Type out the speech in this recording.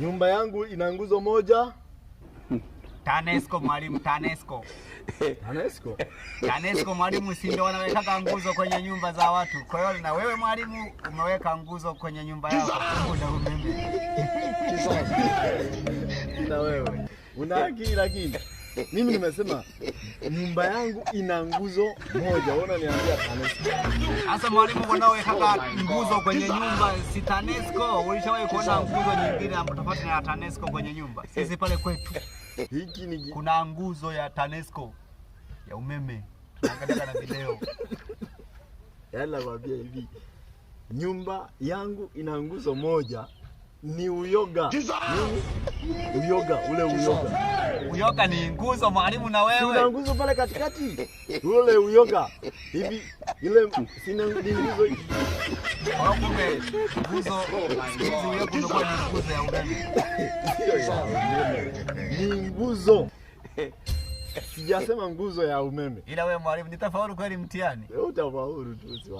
Nyumba yangu ina nguzo moja. TANESCO mwalimu, TANESCO. TANESCO? TANESCO mwalimu, si ndio wanaweka nguzo kwenye nyumba za watu. Kwa hiyo na wewe mwalimu umeweka nguzo kwenye nyumba yako na umeme. Na wewe una akili, lakini mimi nimesema nyumba yangu ina nguzo moja. Unaona niambia TANESCO. Sasa mwalimu, wanaweka nguzo kwenye nyumba si TANESCO? Ulishawahi kuona nguzo nyingine ambayo tofauti na TANESCO kwenye nyumba? Sisi pale kwetu kuna nguzo ya TANESCO ya umeme. Tunaangalia na video. Yala waambia hivi. Nyumba yangu ina nguzo moja. Ni uyoga. Uyoga, ule uyoga. Uyoga ni nguzo mwalimu, na wewe. Una nguzo pale katikati. Ule uyoga. Hivi ile sina nguzo hivi. Kwa kumbe nguzo hizi uyoga unakuwa ni nguzo ya umeme. Sio ya umeme. Ni nguzo. Sijasema nguzo ya umeme. Ila wewe mwalimu, nitafaulu kweli mtihani? Utafaulu tu.